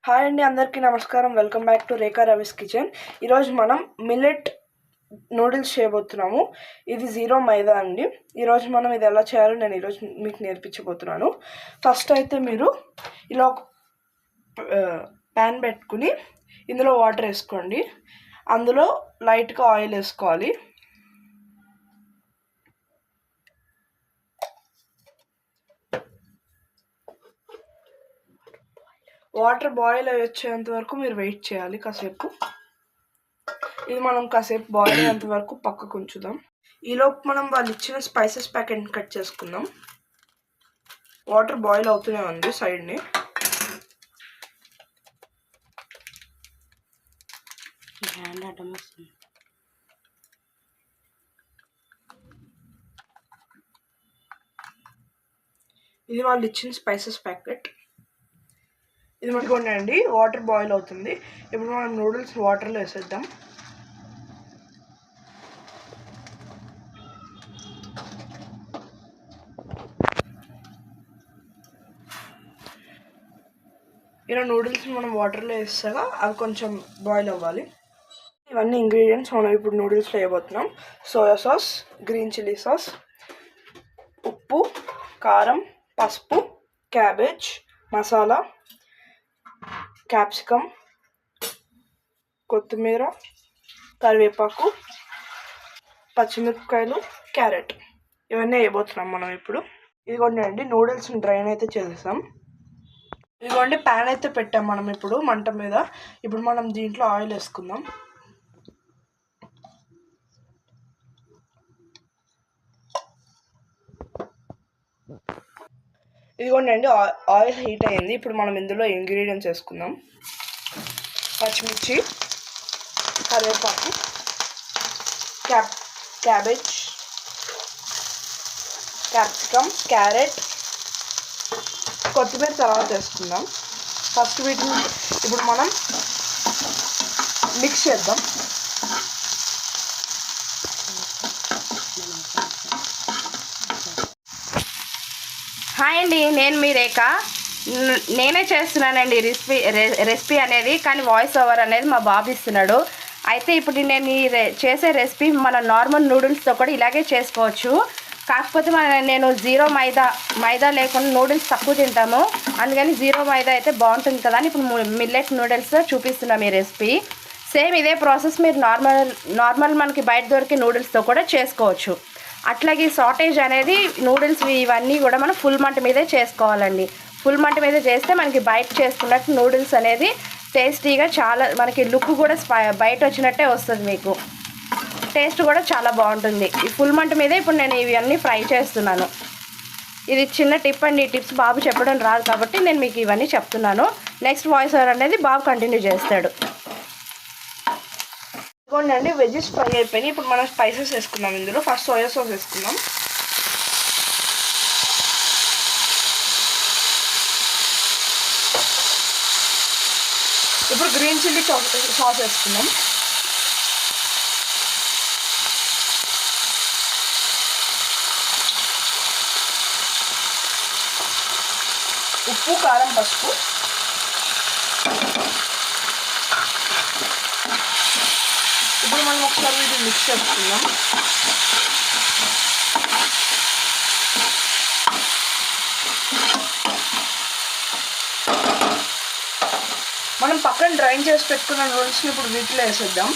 Hi అండి, అందరికీ నమస్కారం. Welcome back to Rekha Ravi's kitchen. ఈరోజు మనం మిల్లెట్ నూడిల్స్ చేయబోతున్నాము. ఇది జీరో మైదా అండి. ఈరోజు మనం ఇది ఎలా చేయాలో నేను ఈరోజు మీకు నేర్పించబోతున్నాను. ఫస్ట్ అయితే మీరు ఇలా ఒక ప్యాన్ పెట్టుకుని ఇందులో వాటర్ వేసుకోండి. అందులో లైట్గా ఆయిల్ వేసుకోవాలి. వాటర్ బాయిల్ వచ్చేంత వరకు మీరు వెయిట్ చేయాలి కాసేపు. ఇది మనం కాసేపు బాయిల్ అయ్యేంత వరకు పక్కకు ఉంచుదాం. ఈలోపు మనం వాళ్ళు ఇచ్చిన స్పైసెస్ ప్యాకెట్ కట్ చేసుకుందాం. వాటర్ బాయిల్ అవుతూనే ఉంది సైడ్ని. ఇది వాళ్ళు ఇచ్చిన స్పైసెస్ ప్యాకెట్. ఇది మట్టుకోండి, వాటర్ బాయిల్ అవుతుంది. ఇప్పుడు మనం నూడిల్స్ వాటర్లో వేసేద్దాం. ఇలా నూడిల్స్ మనం వాటర్లో వేస్తాగా అవి కొంచెం బాయిల్ అవ్వాలి. ఇవన్నీ ఇంగ్రీడియంట్స్ మనం ఇప్పుడు నూడిల్స్లో వేయబోతున్నాం. Soya sauce, green chilli sauce, ఉప్పు, కారం, పసుపు, క్యాబేజ్, మసాలా, క్యాప్సికమ్, కొత్తిమీర, కరివేపాకు, పచ్చిమిరపకాయలు, క్యారెట్, ఇవన్నీ వేయబోతున్నాం మనం ఇప్పుడు. ఇదిగోండి, నూడిల్స్ని డ్రైన్ అయితే చేసేసాం. ఇదిగోండి, ప్యాన్ అయితే పెట్టాం మనం ఇప్పుడు మంట మీద. ఇప్పుడు మనం దీంట్లో ఆయిల్ వేసుకుందాం. ఇదిగోండి, ఆయిల్ హీట్ అయింది. ఇప్పుడు మనం ఇందులో ఇంగ్రీడియంట్స్ వేసుకుందాం. పచ్చిమిర్చి, కరివేపాకు, క్యాబేజ్, క్యాప్సికమ్, క్యారెట్, కొత్తిమీర తర్వాత వేసుకుందాం. ఫస్ట్ వీటిని ఇప్పుడు మనం మిక్స్ చేద్దాం. హాయ్ అండి, నేను మీ రేఖ. నేనే చేస్తున్నానండి రెసిపీ అనేది, కానీ వాయిస్ ఓవర్ అనేది మా బాబు ఇస్తున్నాడు. అయితే ఇప్పుడు నేను చేసే రెసిపీ మన నార్మల్ నూడిల్స్తో కూడా ఇలాగే చేసుకోవచ్చు. కాకపోతే నేను జీరో మైదా లేకుండా నూడిల్స్ తక్కువ తింటాము, అందుకని జీరో మైదా అయితే బాగుంటుంది కదా అని ఇప్పుడు మిల్లెట్ నూడిల్స్ చూపిస్తున్నాం ఈ రెసిపీ. సేమ్ ఇదే ప్రాసెస్ మీరు నార్మల్ మనకి బయట దొరికే నూడిల్స్తో కూడా చేసుకోవచ్చు. అట్లాగే సాటేజ్ అనేది నూడిల్స్ ఇవన్నీ కూడా మనం ఫుల్ మంట మీదే చేసుకోవాలండి. ఫుల్ మంట మీద చేస్తే మనకి బయట చేసుకున్నట్టు నూడిల్స్ అనేది టేస్టీగా చాలా మనకి లుక్ కూడా బయట వచ్చినట్టే వస్తుంది. మీకు టేస్ట్ కూడా చాలా బాగుంటుంది. ఈ ఫుల్ మంట మీదే ఇప్పుడు నేను ఇవన్నీ ఫ్రై చేస్తున్నాను. ఇది చిన్న టిప్ అండి. ఈ టిప్స్ బాబు చెప్పడం రాదు కాబట్టి నేను మీకు ఇవన్నీ చెప్తున్నాను. నెక్స్ట్ వాయిస్ ఓవర్ అనేది బాబు కంటిన్యూ చేస్తాడు. ఇదిగోండి, వెజ్జెస్ ఫ్రై అయిపోయినాయి. ఇప్పుడు మనం స్పైసెస్ వేసుకుందాం. ఇందులో ఫస్ట్ సోయా సాస్ వేసుకుందాం. ఇప్పుడు గ్రీన్ చిల్లీ సాస్ వేసుకుందాం. ఉప్పు, కారం, పసుపు, ఇప్పుడు మనం ఒకసారి వీటిని మిక్స్ చేసుకుందాం. మనం పక్కన డ్రైన్ చేసి పెట్టుకున్న నూడిల్స్ని ఇప్పుడు వీటిలో వేసేద్దాం.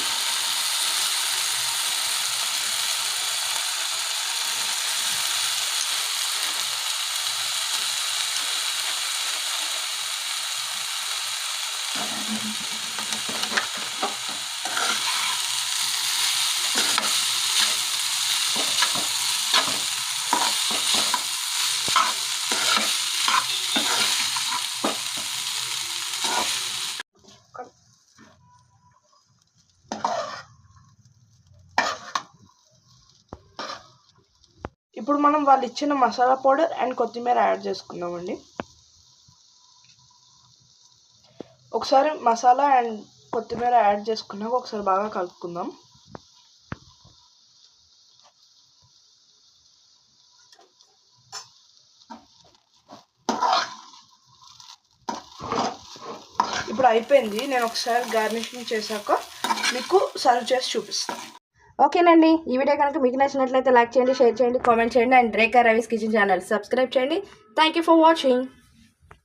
ఇప్పుడు మనం వాళ్ళు ఇచ్చిన మసాలా పౌడర్ అండ్ కొత్తిమీర యాడ్ చేసుకుందామండి. ఒకసారి మసాలా అండ్ కొత్తిమీర యాడ్ చేసుకున్నాక ఒకసారి బాగా కలుపుకుందాం. ఇప్పుడు అయిపోయింది. నేను ఒకసారి గార్నిషింగ్ చేశాక మీకు సర్వ్ చేసి చూపిస్తాను. ఓకేనండి, ఈ వీడియో కనుక మీకు నచ్చినట్లయితే లైక్ చేయండి, షేర్ చేయండి, కామెంట్ చేయండి and Rekha Ravi's kitchen channel subscribe చేయండి. Thank you for watching.